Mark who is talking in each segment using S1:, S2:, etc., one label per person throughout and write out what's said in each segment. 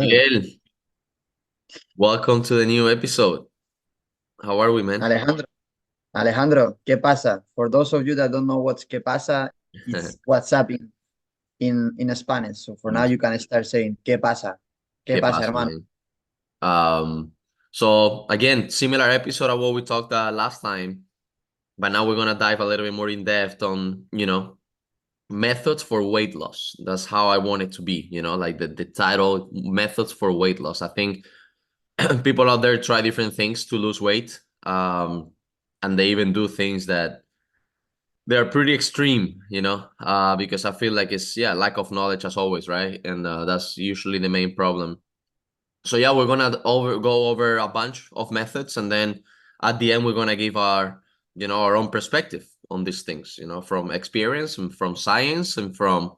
S1: Miguel, welcome to the new episode. How are we, man?
S2: Alejandro, Alejandro, ¿qué pasa? For those of you that don't know what's ¿qué pasa? It's WhatsApp in Spanish. So for now, you can start saying ¿qué pasa? ¿Qué
S1: ¿Qué
S2: pasa,
S1: pasa,
S2: hermano?
S1: man? So again, similar episode of what we talked last time, but now we're gonna dive a little bit more in depth on, methods for weight loss. That's how I want it to be, like the title, methods for weight loss. I think people out there try different things to lose weight. And they even do things that they're pretty extreme, because I feel like it's, yeah, lack of knowledge as always, right? And that's usually the main problem. So yeah, we're gonna go over a bunch of methods, and then at the end we're gonna give our own perspective on these things, from experience and from science and from,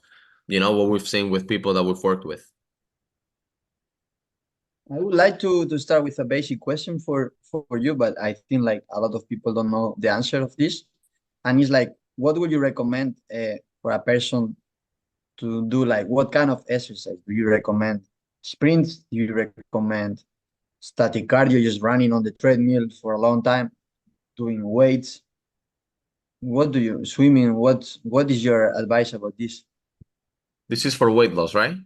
S1: what we've seen with people that we've worked with.
S2: I would like to start with a basic question for you, but I think like a lot of people don't know the answer of this. And it's like, what would you recommend for a person to do? Like, what kind of exercise do you recommend? Sprints? Do you recommend static cardio, just running on the treadmill for a long time, doing weights? What do you swimming? What is your advice about this?
S1: This is for weight loss, right?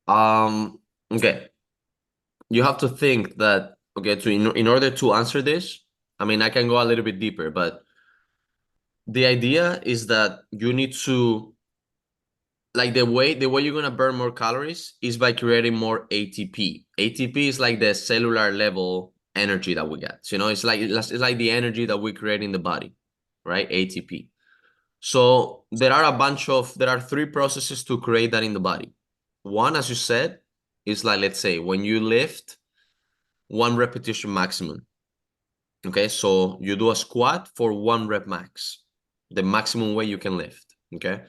S1: Um, okay. You have to think that, okay, in order to answer this, I mean, I can go a little bit deeper, but the idea is that you need to, like, the way you're gonna burn more calories is by creating more ATP. ATP is like the cellular level energy that we get. It's like the energy that we create in the body, right? ATP. So there are three processes to create that in the body. One, as you said, is like, let's say when you lift one repetition maximum. Okay, so you do a squat for 1 rep max, the maximum weight you can lift. Okay,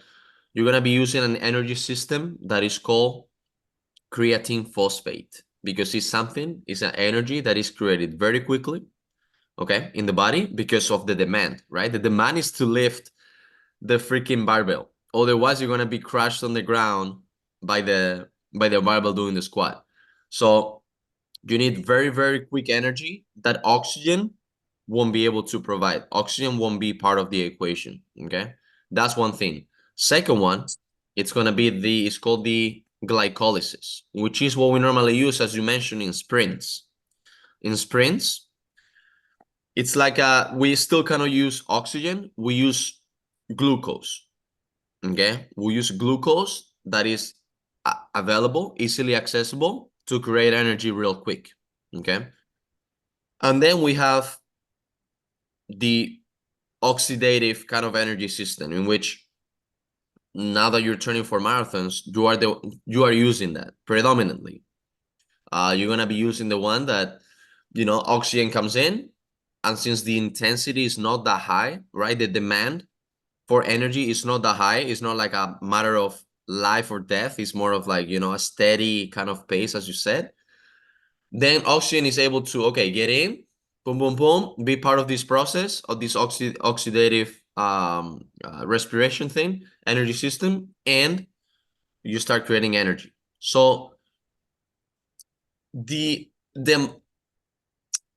S1: you're gonna be using an energy system that is called creatine phosphate, because it's an energy that is created very quickly, okay, in the body because of the demand, right? The demand is to lift the freaking barbell. Otherwise, you're gonna be crushed on the ground by the barbell doing the squat. So you need very, very quick energy that oxygen won't be able to provide. Oxygen won't be part of the equation. Okay. That's one thing. Second one, it's called the glycolysis, which is what we normally use, as you mentioned, in sprints. In sprints, it's like we still cannot use oxygen. We use glucose. Okay. We use glucose that is available, easily accessible to create energy real quick. Okay. And then we have the oxidative kind of energy system, in which now that you're training for marathons, you are using that predominantly. You're gonna be using the one that, oxygen comes in, and since the intensity is not that high, right? The demand for energy is not that high. It's not like a matter of life or death. It's more of like, a steady kind of pace, as you said. Then oxygen is able to, okay, get in, boom, boom, boom, be part of this process of this oxidative respiration thing, energy system, and you start creating energy. So the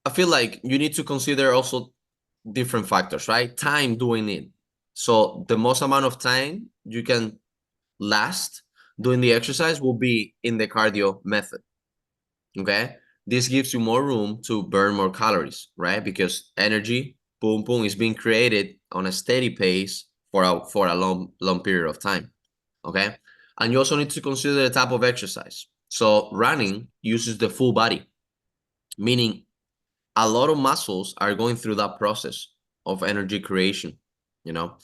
S1: I feel like you need to consider also different factors, right? Time doing it. So the most amount of time you can last doing the exercise will be in the cardio method. Okay, this gives you more room to burn more calories, right? Because energy, boom boom, is being created on a steady pace for a long period of time. Okay, and you also need to consider the type of exercise. So running uses the full body, meaning a lot of muscles are going through that process of energy creation, you know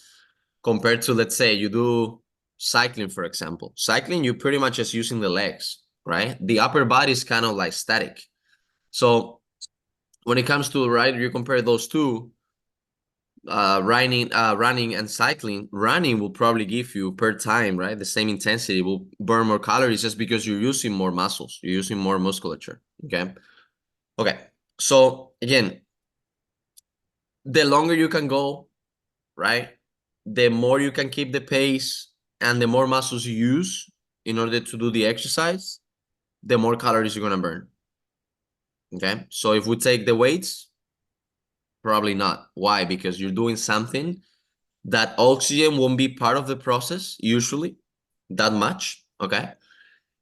S1: compared to, let's say, you do cycling, for example. Cycling, you pretty much just using the legs, right? The upper body is kind of like static. So when it comes to, right, you compare those two, running and cycling. Running will probably give you per time, right, the same intensity, will burn more calories just because you're using more muscles, you're using more musculature. Okay, so again, the longer you can go, right, the more you can keep the pace and the more muscles you use, in order to do the exercise, the more calories you're gonna burn. Okay, so if we take the weights, probably not. Why? Because you're doing something that oxygen won't be part of the process usually that much. Okay,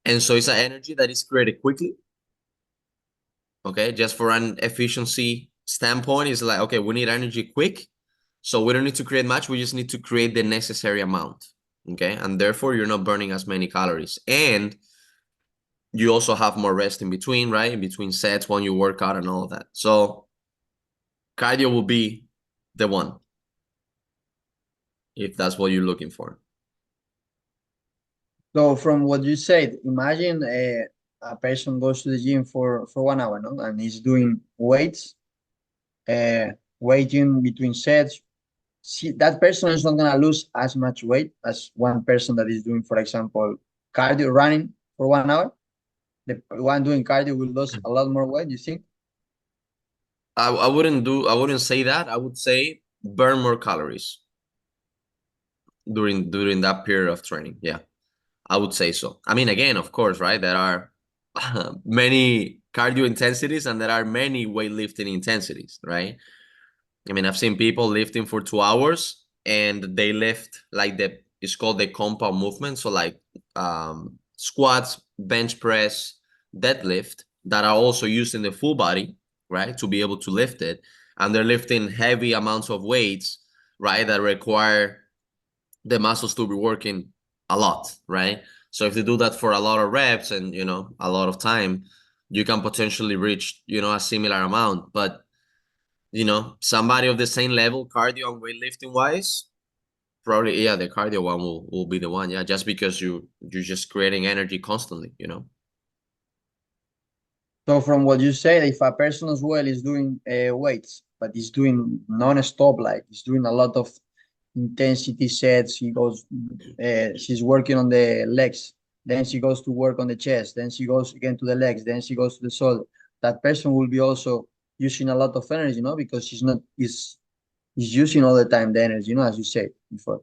S1: and so it's an energy that is created quickly. Okay, just for an efficiency standpoint, it's like, okay, we need energy quick, so we don't need to create much. We just need to create the necessary amount. Okay, and therefore you're not burning as many calories, and you also have more rest in between, right? In between sets when you work out and all of that. So cardio will be the one if that's what you're looking for.
S2: So from what you said, imagine a person goes to the gym for 1 hour, no, and he's doing weights, weighting between sets. See, that person is not gonna lose as much weight as one person that is doing, for example, cardio running for 1 hour. The one doing cardio will lose a lot more weight. You think?
S1: I wouldn't say that. I would say burn more calories during that period of training. Yeah, I would say so. I mean, again, of course, right? There are many cardio intensities and there are many weightlifting intensities, right? I mean, I've seen people lifting for 2 hours and they lift like it's called the compound movement. So like squats, bench press, deadlift that are also using the full body, right? To be able to lift it. And they're lifting heavy amounts of weights, right? That require the muscles to be working a lot, right? So if they do that for a lot of reps and, a lot of time, you can potentially reach, a similar amount. But somebody of the same level, cardio and weightlifting wise, probably, yeah, the cardio one will be the one. Yeah, just because you're just creating energy constantly.
S2: So from what you said, if a person as well is doing weights, but he's doing non-stop, like he's doing a lot of intensity sets, she's working on the legs, then she goes to work on the chest, then she goes again to the legs, then she goes to the shoulder. That person will be also using a lot of energy, because she's not is using all the time the energy, as you said before.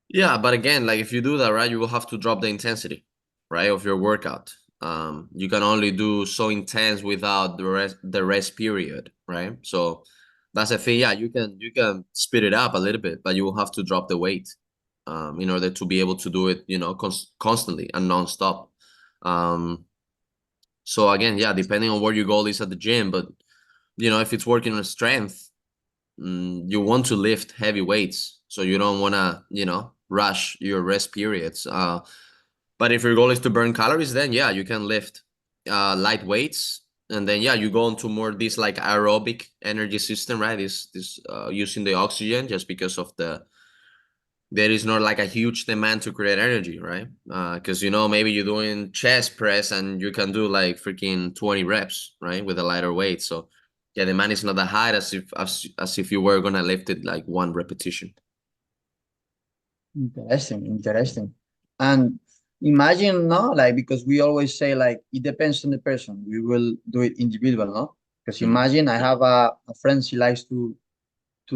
S1: Yeah, but again, like if you do that, right, you will have to drop the intensity, right, of your workout. You can only do so intense without the rest period, right? So that's the thing. Yeah, you can speed it up a little bit, but you will have to drop the weight, in order to be able to do it, constantly and nonstop. Um, so again, yeah, depending on where your goal is at the gym, but if it's working on strength, you want to lift heavy weights, so you don't want to rush your rest periods. But if your goal is to burn calories, then yeah, you can lift light weights, and then yeah, you go into more this like aerobic energy system, right? This using the oxygen, just because of there is not like a huge demand to create energy, right? Because maybe you're doing chest press and you can do like freaking 20 reps, right, with a lighter weight. So yeah, the demand is not that high as if you were gonna lift it like one repetition.
S2: Interesting, interesting. And imagine, no, like, because we always say, like, it depends on the person. We will do it individual, no? Because
S1: Mhm.
S2: imagine I have a friend, she likes to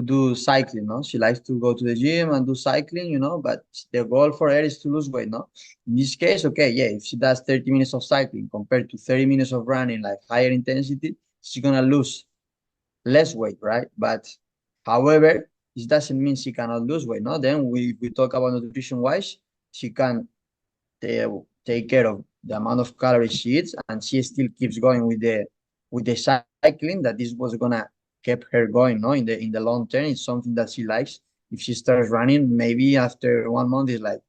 S2: do cycling, no? She likes to go to the gym and do cycling, but the goal for her is to lose weight, no? In this case, okay, yeah, if she does 30 minutes of cycling compared to 30 minutes of running, like higher intensity, she's gonna lose less weight, right? But however, this doesn't mean she cannot lose weight. No, then we talk about nutrition wise, she can take care of the amount of calories she eats, and she still keeps going with the cycling. That is what's gonna keep her going. No, in the long term, it's something that she likes. If she starts running, maybe after 1 month, it's like,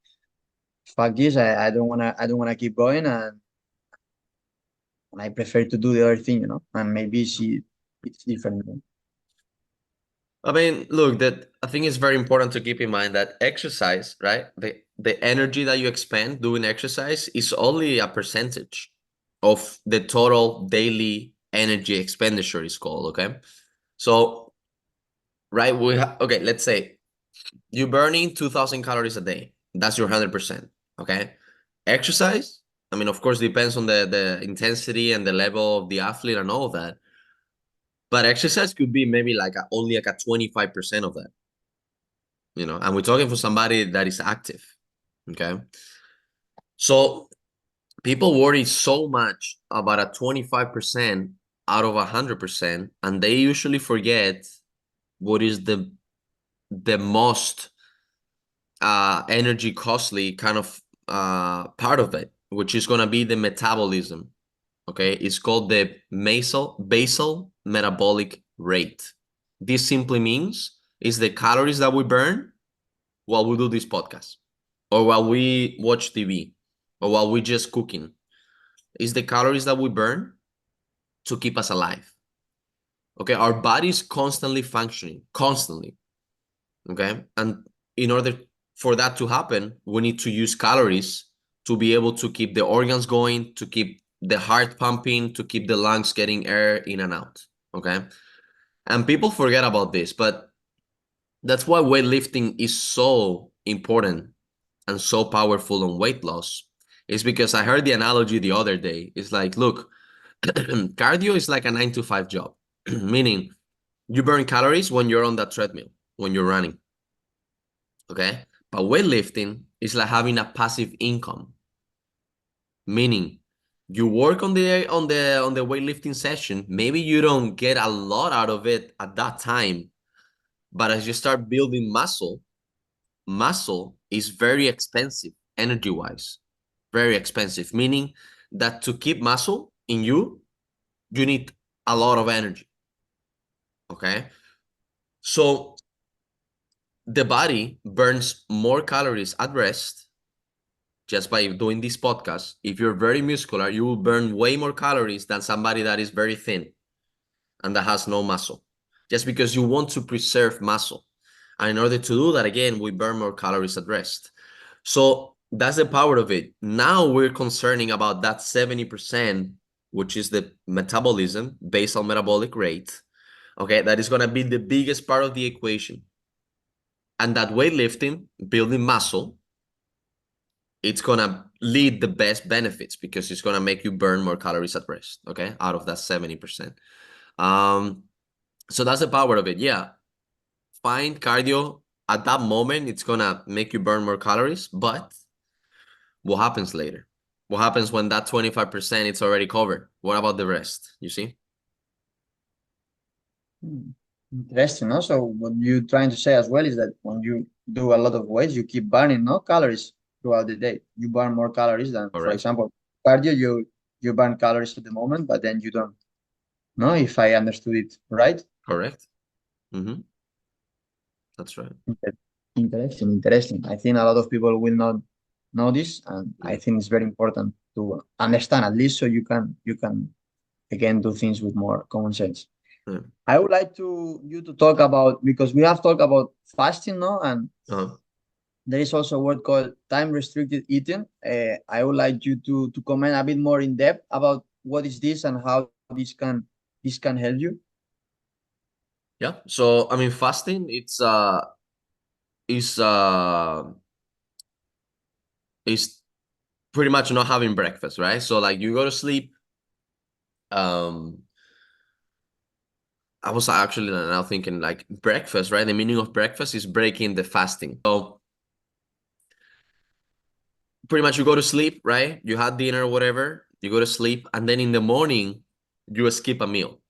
S2: fuck this, I don't wanna keep going, and I prefer to do the other thing. And maybe it's different.
S1: I mean, look, that I think it's very important to keep in mind that exercise, right? The energy that you expend doing exercise is only a percentage of the total daily energy expenditure is called, okay? So, right, okay, let's say you're burning 2,000 calories a day. That's your 100%, okay? Exercise, I mean, of course, depends on the intensity and the level of the athlete and all of that. But exercise could be maybe like only like a 25% of that. And we're talking for somebody that is active. Okay. So people worry so much about a 25% out of 100%, and they usually forget what is the most energy costly kind of part of it, which is going to be the metabolism. Okay, it's called the basal metabolic rate. This simply means is the calories that we burn while we do this podcast, or while we watch TV, or while we just cooking. Is the calories that we burn to keep us alive. Okay, our body is constantly functioning, constantly. Okay, and in order for that to happen, we need to use calories to be able to keep the organs going, to keep the heart pumping, to keep the lungs getting air in and out. Okay, and people forget about this, but that's why weightlifting is so important and so powerful on weight loss. Is because I heard the analogy the other day. It's like, look, cardio is like a 9 to 5 job, meaning you burn calories when you're on that treadmill, when you're running. Okay. But weightlifting is like having a passive income, meaning you work on the weightlifting session. Maybe you don't get a lot out of it at that time, but as you start building muscle is very expensive energy wise, very expensive, meaning that to keep muscle in you, you need a lot of energy. Okay. So the body burns more calories at rest just by doing this podcast. If you're very muscular, you will burn way more calories than somebody that is very thin and that has no muscle, just because you want to preserve muscle. And in order to do that, again, we burn more calories at rest. So that's the power of it. Now we're concerning about that 70%, which is the metabolism, basal metabolic rate. Okay, that is going to be the biggest part of the equation. And that weightlifting, building muscle, it's going to lead the best benefits because it's going to make you burn more calories at rest, okay, out of that 70%. So that's the power of it. Yeah, find cardio at that moment. It's going to make you burn more calories, but what happens later? What happens when that 25% it's already covered? What about the rest? You see?
S2: Hmm. Interesting. No? So what you're trying to say as well is that when you do a lot of weights, you keep burning no calories throughout the day. You burn more calories than, for
S1: Correct.
S2: example, cardio. You burn calories at the moment, but then you don't. No, if I understood it right.
S1: Correct. Mm-hmm. That's right.
S2: Inter- Interesting, interesting. I think a lot of people will not know this, and
S1: Yeah.
S2: I think it's very important to understand at least so you can again do things with more common sense.
S1: Yeah.
S2: I would like to you to talk about because we have talked about fasting, no, and
S1: Uh-huh.
S2: there is also a word called time restricted eating. I would like you to comment a bit more in depth about what is this and how this can help you.
S1: Yeah. So I mean, fasting is is pretty much not having breakfast, right? So like you go to sleep. Um, I was actually now thinking like breakfast, right? The meaning of breakfast is breaking the fasting. So pretty much you go to sleep, right? You had dinner or whatever, you go to sleep, and then in the morning you skip a meal.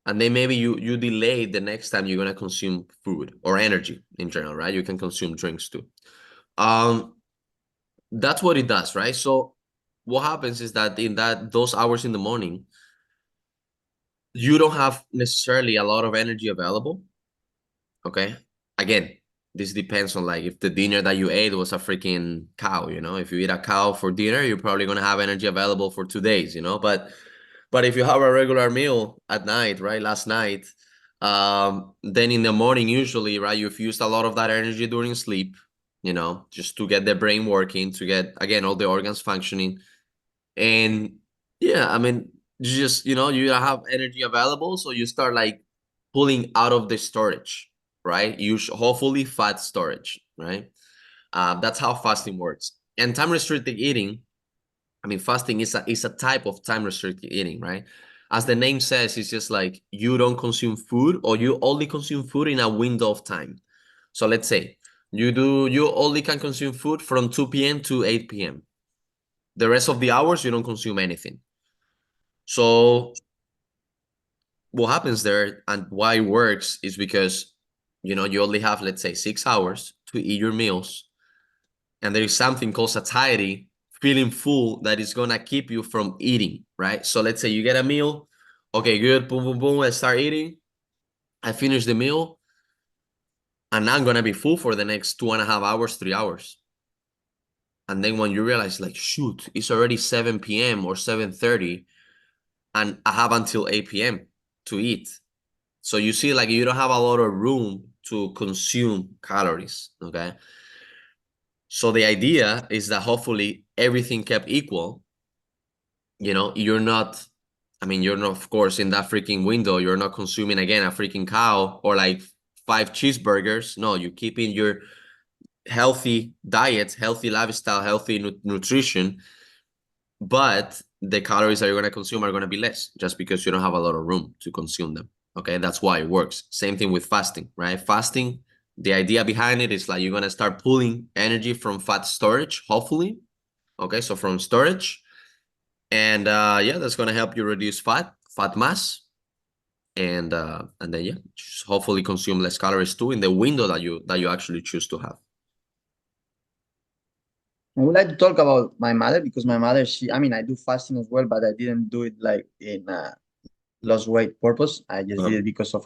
S1: And then maybe you delay the next time you're gonna consume food or energy in general, right? You can consume drinks too. Um, that's what it does, right? So what happens is that in those hours in the morning, you don't have necessarily a lot of energy available. Okay. Again, this depends on like if the dinner that you ate was a freaking cow, you know. If you eat a cow for dinner, you're probably gonna have energy available for 2 days, you know. But if you have a regular meal at night, right, last night, then in the morning, usually, right, you've used a lot of that energy during sleep, you know, just to get the brain working, to get again all the organs functioning. And yeah, I mean, you just, you know, you have energy available, so you start like pulling out of the storage, right? You should hopefully fat storage, right? That's how fasting works. And time restricted eating, I mean, fasting is a type of time restricted eating, right? As the name says, it's just like you don't consume food or you only consume food in a window of time. So let's say you only can consume food from 2 p.m. to 8 p.m. The rest of the hours, you don't consume anything. So what happens there and why it works is because, you know, you only have, let's say, 6 hours to eat your meals. And there is something called satiety, feeling full, that is going to keep you from eating, right? So let's say you get a meal. Okay, good. Boom, boom, boom. I start eating. I finish the meal. And now I'm going to be full for the next 2.5 hours, 3 hours. And then when you realize, like, shoot, it's already 7 p.m. or 7:30, and I have until 8 p.m. to eat. So you see, like, you don't have a lot of room to consume calories, okay? So the idea is that hopefully everything kept equal. You know, you're not, I mean, you're not, of course, in that freaking window, you're not consuming again a freaking cow or like 5 cheeseburgers. No, you're keeping your healthy diet, healthy lifestyle, healthy nutrition, but the calories that you're going to consume are going to be less just because you don't have a lot of room to consume them. Okay, that's why it works. Same thing with fasting, right? Fasting, the idea behind it is like you're going to start pulling energy from fat storage, hopefully. Okay, so from storage. And yeah, that's going to help you reduce fat mass. And then yeah, just hopefully consume less calories too in the window that you actually choose to have.
S2: I would like to talk about my mother because my mother, I mean, I do fasting as well, but I didn't do it like in lost weight purpose. I just did
S1: Uh-huh.
S2: it because of,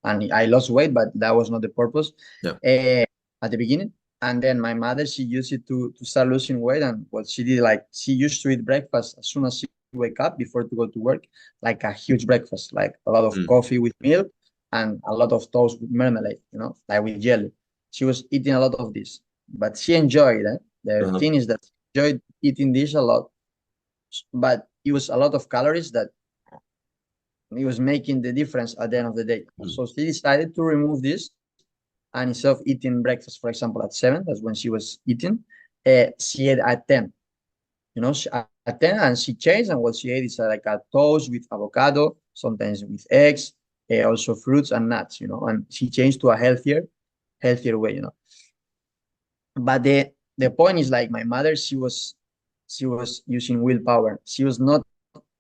S2: and I lost weight, but that was not the purpose
S1: Yeah.
S2: at the beginning. And then my mother, she used it to start losing weight. And what she did, like she used to eat breakfast as soon as she wake up before to go to work, like a huge breakfast, like a lot of
S1: Mm.
S2: coffee with milk and a lot of toast with marmalade, like with jelly. She was eating a lot of this, but she enjoyed it. The
S1: Uh-huh.
S2: thing is that she enjoyed eating this a lot, but it was a lot of calories that it was making the difference at the end of the day.
S1: Mm.
S2: So she decided to remove this, and instead of eating breakfast, for example, at 7, that's when she was eating, she ate at 10. At 10, and she changed, and what she ate is like a toast with avocado, sometimes with eggs, also fruits and nuts, and she changed to a healthier way. But the point is, like, my mother, she was using willpower. She was not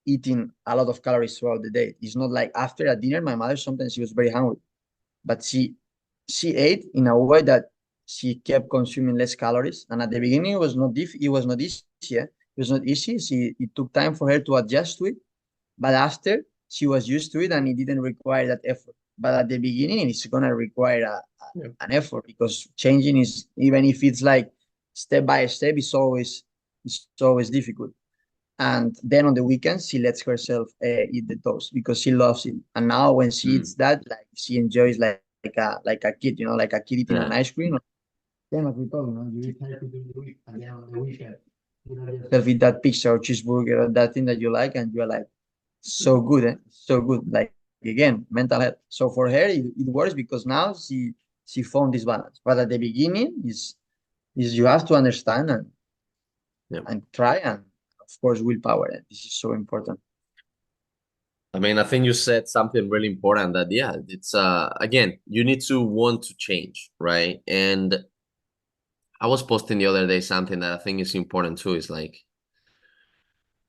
S2: eating a lot of calories throughout the day. It's not like after a dinner, my mother, sometimes she was very hungry, but she ate in a way that she kept consuming less calories. And at the beginning, it was not easy. Yeah? It was not easy. It took time for her to adjust to it, but after she was used to it, and it didn't require that effort. But at the beginning, it's gonna require
S1: Yeah.
S2: an effort, because changing is, even if it's like step by step, it's always difficult. And then on the weekends, she lets herself eat the toast because she loves it. And now when she
S1: Mm.
S2: eats that, like, she enjoys like a kid, like a kid eating an
S1: Yeah.
S2: ice cream. Same as we told, you eat healthy during the week, and then on the weekend, yourself eat that pizza or cheeseburger or that thing that you like, and you're like, so good, so good. Like, again, mental health. So for her, it works because now she found this balance. But at the beginning, is you have to understand
S1: Yeah.
S2: and try, and of course willpower. And this is so important.
S1: I mean, I think you said something really important that, yeah, it's again, you need to want to change, right? And I was posting the other day something that I think is important too, is like,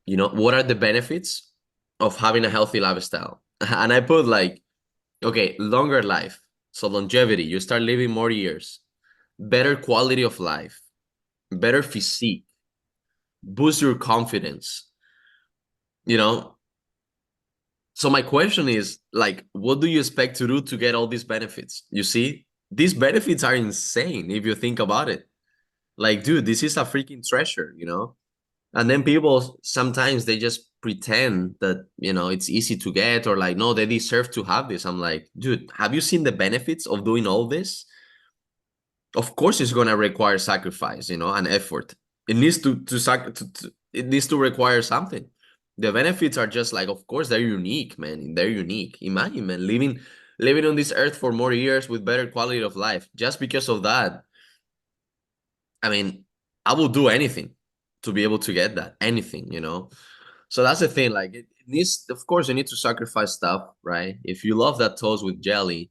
S1: you know, what are the benefits of having a healthy lifestyle? And I put like, okay, longer life. So longevity, you start living more years, better quality of life, better physique, boost your confidence, you know. So my question is, like, what do you expect to do to get all these benefits? You see, these benefits are insane if you think about it. Like, dude, this is a freaking treasure, you know? And then people sometimes they just pretend that, you know, it's easy to get, or like, no, they deserve to have this. I'm like, dude, have you seen the benefits of doing all this? Of course it's going to require sacrifice, you know, and effort. It needs it needs to require something. The benefits are just like, of course they're unique, man. They're unique. Imagine, man, living on this earth for more years with better quality of life. Just because of that, I mean, I will do anything to be able to get that. Anything, you know. So that's the thing. Like, it needs, of course, you need to sacrifice stuff, right? If you love that toast with jelly,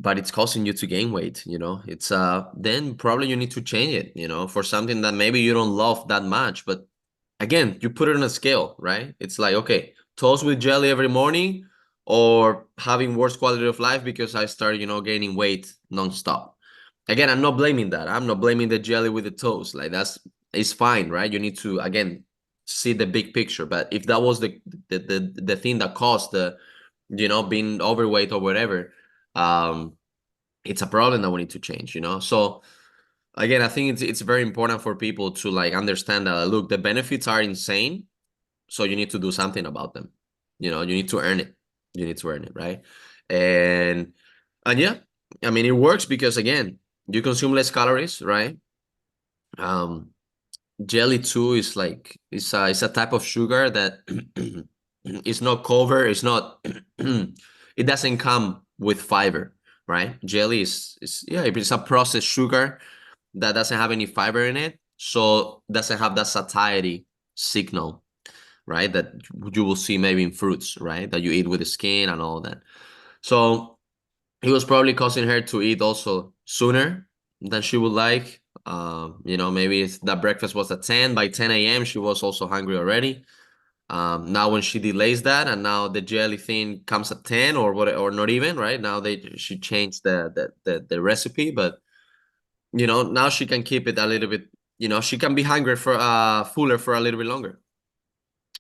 S1: but it's causing you to gain weight, you know, it's then probably you need to change it, you know, for something that maybe you don't love that much, but again, you put it on a scale, right? It's like, okay, toast with jelly every morning or having worse quality of life because I started, gaining weight nonstop. Again, I'm not blaming that. I'm not blaming the jelly with the toast. Like it's fine, right? You need to, again, see the big picture. But if that was the thing that caused the, being overweight or whatever, it's a problem that we need to change. So again, I think it's very important for people to like understand that, look, the benefits are insane, so you need to do something about them. You need to earn it. You need to earn it, right? And yeah, I mean, it works because, again, you consume less calories, right? Um, Jelly too is like it's a type of sugar that it's not covered. It's not. It doesn't come with fiber, right? Jelly is yeah, it's a processed sugar that doesn't have any fiber in it, so doesn't have that satiety signal, right? That you will see maybe in fruits, right? That you eat with the skin and all that. So he was probably causing her to eat also sooner than she would like. Maybe if that breakfast was at 10, by 10 a.m., she was also hungry already. Now when she delays that and now the jelly thing comes at 10 or what, or not even, right? Now she changed the recipe, but now she can keep it a little bit, she can be hungry for fuller for a little bit longer.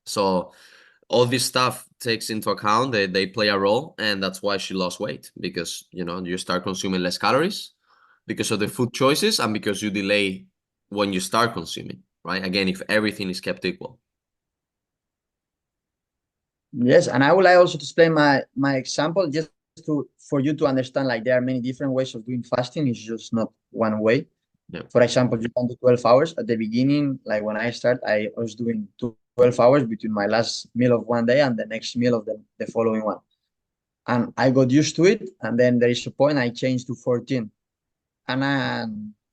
S1: So all this stuff takes into account, they play a role, and that's why she lost weight, because you start consuming less calories because of the food choices and because you delay when you start consuming, right? Again, if everything is kept equal.
S2: Yes, and I would like also to explain my example just to for you to understand like there are many different ways of doing fasting. It's just not one way.
S1: Yeah.
S2: For example, you can do 12 hours at the beginning. Like when I start, I was doing 12 hours between my last meal of one day and the next meal of the following one. And I got used to it. And then there is a point I changed to 14. And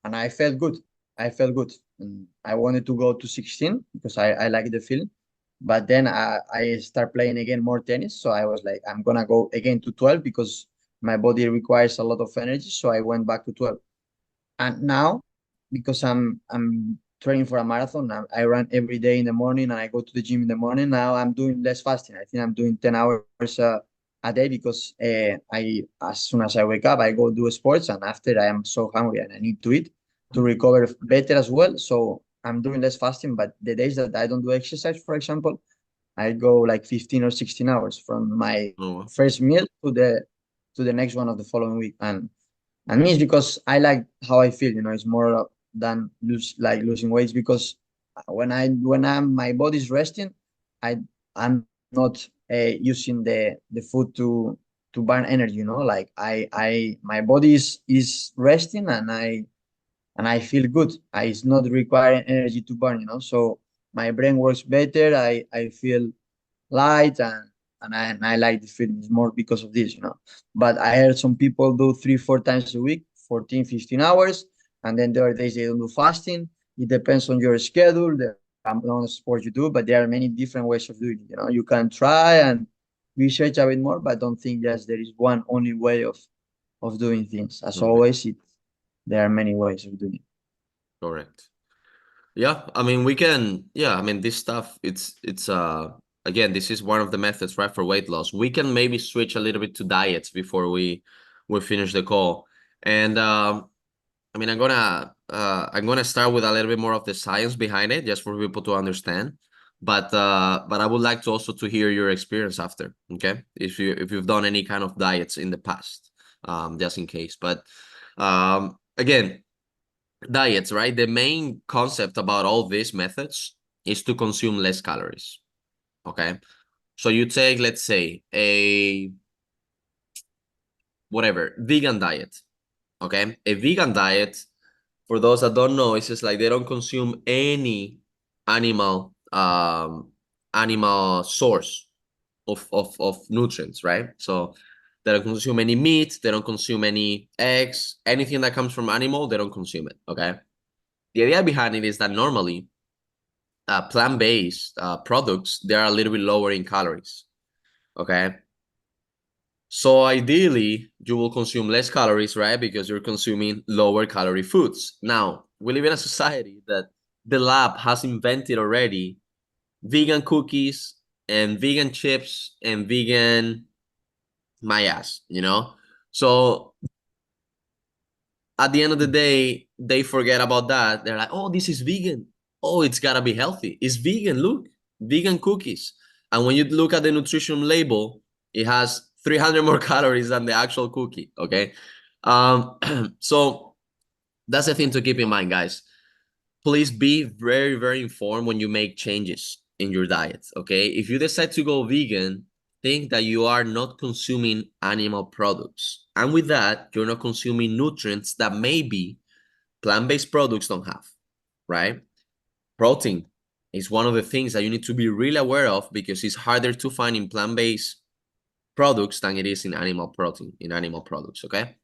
S2: I felt good. I felt good. And I wanted to go to 16 because I like the feeling. But then I start playing again more tennis. So I was like, I'm gonna go again to 12 because my body requires a lot of energy. So I went back to 12. And now, because I'm training for a marathon, I run every day in the morning and I go to the gym in the morning. Now I'm doing less fasting. I think I'm doing 10 hours a day because I as soon as I wake up, I go do sports, and after I am so hungry and I need to eat to recover better as well. So I'm doing less fasting, but the days that I don't do exercise, for example, I go like 15 or 16 hours from my
S1: Oh,
S2: first meal to the next one of the following week. And me, it's because I like how I feel. It's more than losing weight. Because when my body's resting, I'm not using the food to burn energy. Like my body is resting, and I feel good. It's not requiring energy to burn. So my brain works better. I feel light, and I like the feelings more because of this. But I heard some people do 3-4 times a week, 14, 15 hours, and then there are days they don't do fasting. It depends on your schedule, the amount of sports you do, but there are many different ways of doing it. You can try and research a bit more, but don't think that there is one only way of doing things. As
S1: okay.
S2: always, there are many ways of doing it.
S1: Correct. Yeah, I mean, we can, yeah, I mean, this stuff, again, this is one of the methods, right, for weight loss. We can maybe switch a little bit to diets before we finish the call. And I mean, I'm gonna start with a little bit more of the science behind it, just for people to understand. But I would like to also to hear your experience after, okay? If you've done any kind of diets in the past, just in case. But again, diets, right? The main concept about all these methods is to consume less calories. Okay. So you take, let's say, a whatever, vegan diet. Okay. A vegan diet, for those that don't know, it's just like they don't consume any animal animal source of nutrients, right? So they don't consume any meat, they don't consume any eggs, anything that comes from animal, they don't consume it. Okay. The idea behind it is that normally plant-based products, they are a little bit lower in calories. Okay. So ideally, you will consume less calories, right? Because you're consuming lower calorie foods. Now, we live in a society that the lab has invented already vegan cookies and vegan chips and vegan my ass, you know? So at the end of the day, they forget about that. They're like, oh, this is vegan. Oh, it's gotta be healthy. It's vegan. Look, vegan cookies. And when you look at the nutrition label, it has 300 more calories than the actual cookie. Okay. So that's the thing to keep in mind, guys. Please be very, very informed when you make changes in your diet. Okay. If you decide to go vegan, think that you are not consuming animal products. And with that, you're not consuming nutrients that maybe plant-based products don't have, right? Protein is one of the things that you need to be really aware of because it's harder to find in plant-based products than it is in animal protein, in animal products, okay?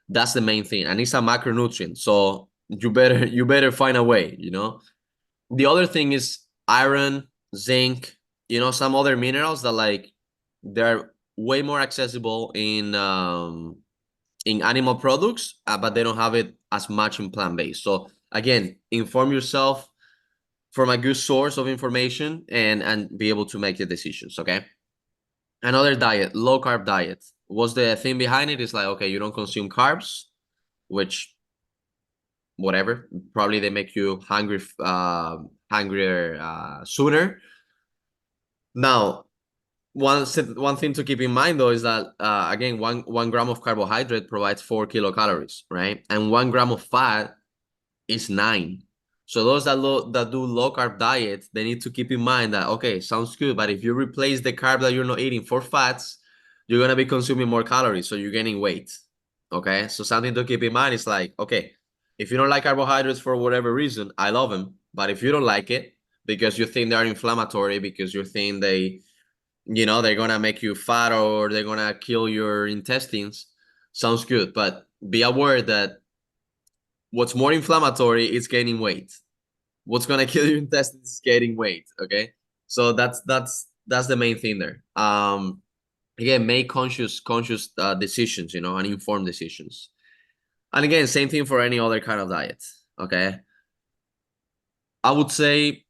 S1: That's the main thing. And it's a macronutrient. So you better find a way, you know? The other thing is iron, zinc, you know, some other minerals that like they're way more accessible in animal products, but they don't have it as much in plant-based. So again, inform yourself from a good source of information and be able to make the decisions. Okay. Another diet, low carb diet. What's the thing behind it? Is like, okay, you don't consume carbs, which whatever. Probably they make you hungrier sooner. Now, one thing to keep in mind though is that again, one gram of carbohydrate provides 4 kilocalories, right? And 1 gram of fat is 9. So those that do low carb diets, they need to keep in mind that okay, sounds good, but if you replace the carb that you're not eating for fats, you're gonna be consuming more calories, so you're gaining weight. Okay, so something to keep in mind is like, okay, if you don't like carbohydrates for whatever reason, I love them, but if you don't like it because you think they are inflammatory, because you think they're gonna make you fat or they're gonna kill your intestines, sounds good, but be aware that what's more inflammatory is gaining weight. What's gonna kill your intestines is gaining weight. Okay, so that's the main thing there. Again, make conscious decisions, you know, and informed decisions. And again, same thing for any other kind of diet. Okay, I would say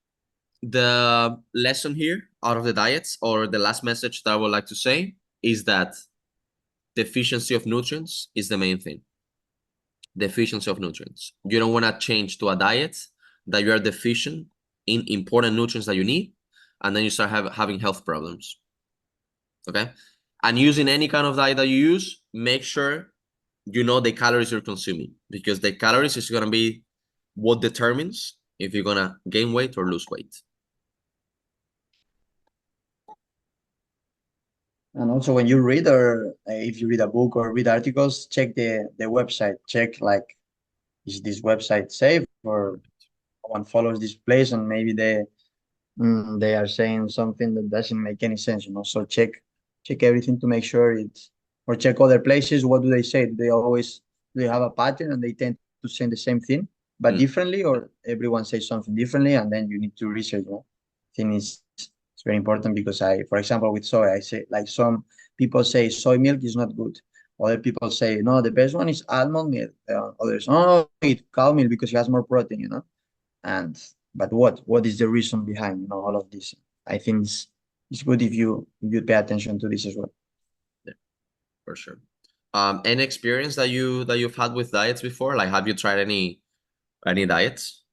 S1: the lesson here out of the diets, or the last message that I would like to say, is that deficiency of nutrients is the main thing. Deficiency of nutrients. You don't want to change to a diet that you are deficient in important nutrients that you need, and then you start having health problems. Okay. And using any kind of diet that you use, make sure you know the calories you're consuming, because the calories is going to be what determines if you're going to gain weight or lose weight.
S2: And also, when you read, or if you read a book or read articles, check the website. Check like, is this website safe, or one follows this place and maybe they are saying something that doesn't make any sense, you know. So check everything to make sure it's, or check other places. What do they say? Do they always, do they have a pattern and they tend to say the same thing but differently, or everyone says something differently, and then you need to research, you know. I think it's very important, because for example, with soy, I say, like, some people say soy milk is not good. Other people say no, the best one is almond milk. Others, oh, eat cow milk because it has more protein, you know. And but what is the reason behind, you know, all of this? I think it's good if you pay attention to this as well.
S1: Yeah, for sure. Any experience that you've had with diets before? Like, have you tried any diets?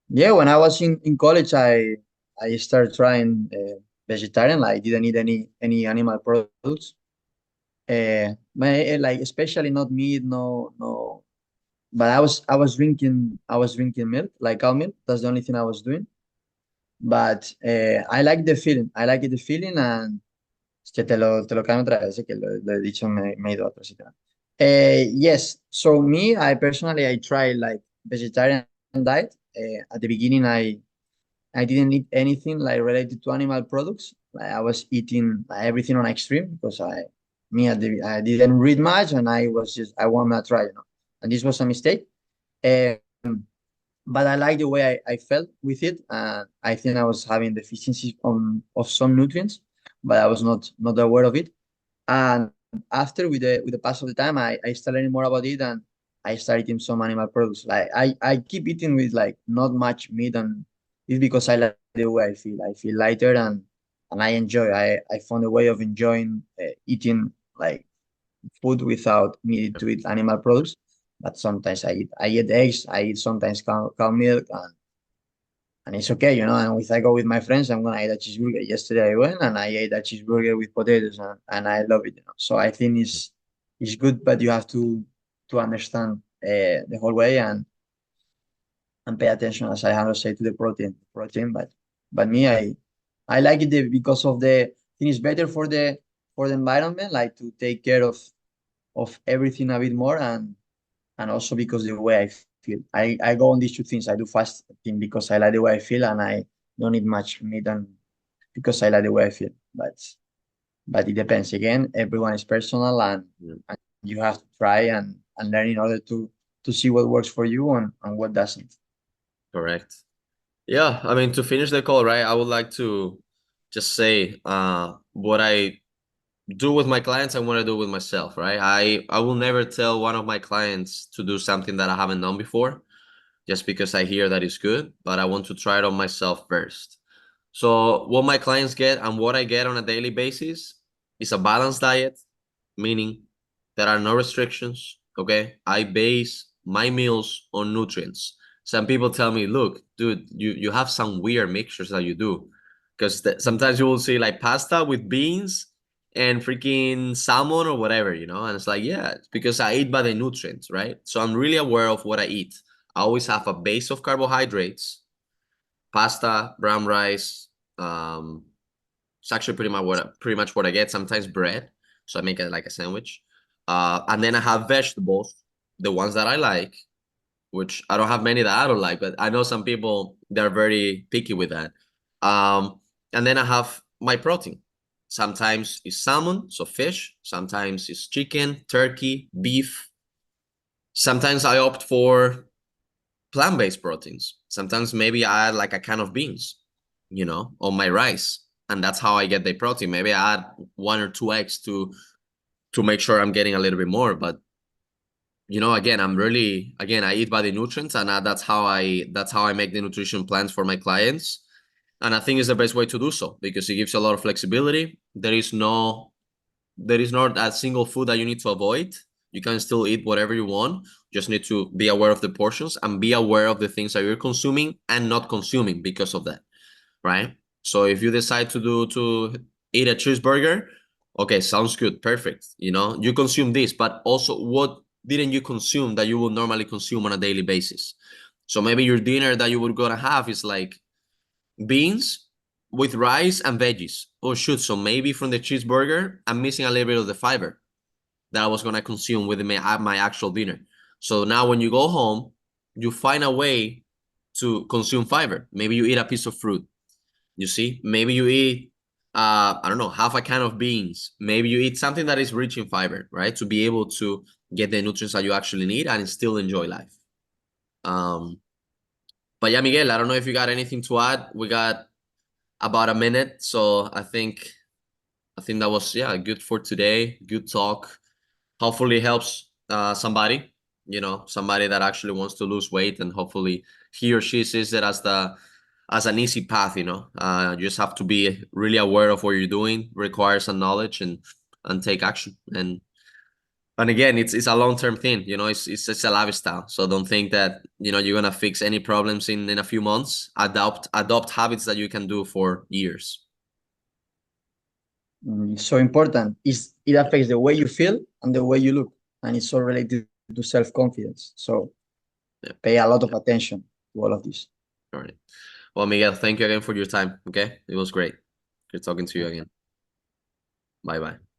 S2: Yeah, when I was in college, I started trying vegetarian. Like, I didn't eat any animal products. Like, especially not meat, no. But I was drinking milk, like cow milk. That's the only thing I was doing. But I like the feeling. I like the feeling, and es que te lo cambio otra vez, que lo he dicho, me he ido a otro sitio. Yes, so me, I tried like vegetarian diet. At the beginning, I didn't eat anything like related to animal products. Like, I was eating everything on extreme, because I didn't read much, and I want to try, you know. And this was a mistake. Um, but I like the way I felt with it. I think I was having deficiencies of some nutrients, but I was not aware of it. And after, with the pass of the time, I started learning more about it, and I started eating some animal products. Like, I keep eating with like not much meat and it's because I like the way I feel. I feel lighter and I enjoy. I found a way of enjoying eating like food without needing to eat animal products. But sometimes I eat eggs. I eat sometimes cow milk, and it's okay, you know. And if I go with my friends, I'm gonna eat a cheeseburger. Yesterday I went and I ate a cheeseburger with potatoes, and I love it. You know? So I think it's good, but you have to understand the whole way and pay attention, as I have to say, to the protein. But me, I like it because of the thing is better for the environment, like to take care of everything a bit more, and also because the way I feel. I go on these two things. I do fasting because I like the way I feel, and I don't eat much meat and because I like the way I feel. But it depends. Again, everyone is personal, and you have to try and learn in order to see what works for you and what doesn't.
S1: Correct. Yeah, I mean, to finish the call, right, I would like to just say what I do with my clients and what I do with myself, right? I will never tell one of my clients to do something that I haven't done before just because I hear that it's good, but I want to try it on myself first. So what my clients get and what I get on a daily basis is a balanced diet, meaning there are no restrictions. Okay. I base my meals on nutrients. Some people tell me, look, dude, you have some weird mixtures that you do. Because sometimes you will see like pasta with beans and freaking salmon or whatever, you know? And it's like, yeah, it's because I eat by the nutrients, right? So I'm really aware of what I eat. I always have a base of carbohydrates, pasta, brown rice. It's actually pretty much what I get. Sometimes bread, so I make it like a sandwich. And then I have vegetables, the ones that I like, which I don't have many that I don't like, but I know some people they're very picky with that. Um, and then I have my protein. Sometimes it's salmon, so fish. Sometimes it's chicken, turkey, beef. Sometimes I opt for plant-based proteins. Sometimes maybe I add like a can of beans, you know, on my rice. And that's how I get the protein. Maybe I add 1 or 2 eggs to make sure I'm getting a little bit more. But you know, again, I eat by the nutrients, and that's how I make the nutrition plans for my clients. And I think it's the best way to do so because it gives you a lot of flexibility. There is not a single food that you need to avoid. You can still eat whatever you want. Just need to be aware of the portions and be aware of the things that you're consuming and not consuming because of that, right? So if you decide to eat a cheeseburger, okay, sounds good, perfect. You know, you consume this, but also what didn't you consume that you would normally consume on a daily basis? So maybe your dinner that you were gonna have is like beans with rice and veggies. Oh shoot, so maybe from the cheeseburger, I'm missing a little bit of the fiber that I was gonna consume with my actual dinner. So now when you go home, you find a way to consume fiber. Maybe you eat a piece of fruit. You see, maybe you eat I don't know, half a can of beans. Maybe you eat something that is rich in fiber, right? To be able to get the nutrients that you actually need and still enjoy life. Um, but yeah, Miguel, I don't know if you got anything to add. We got about a minute, so I think that was yeah good for today. Good talk. Hopefully helps somebody, you know, somebody that actually wants to lose weight, and hopefully he or she sees it as an easy path, you know. You just have to be really aware of what you're doing, requires some knowledge, and take action. And again, it's a long-term thing, you know. It's a lifestyle, so don't think that you know you're gonna fix any problems in a few months. Adopt habits that you can do for years.
S2: So important is it affects the way you feel and the way you look, and it's all related to self-confidence. So
S1: Yeah.
S2: pay a lot of attention to all of this.
S1: All right. Well, Miguel, thank you again for your time. Okay, it was great. Good talking to you again. Bye bye.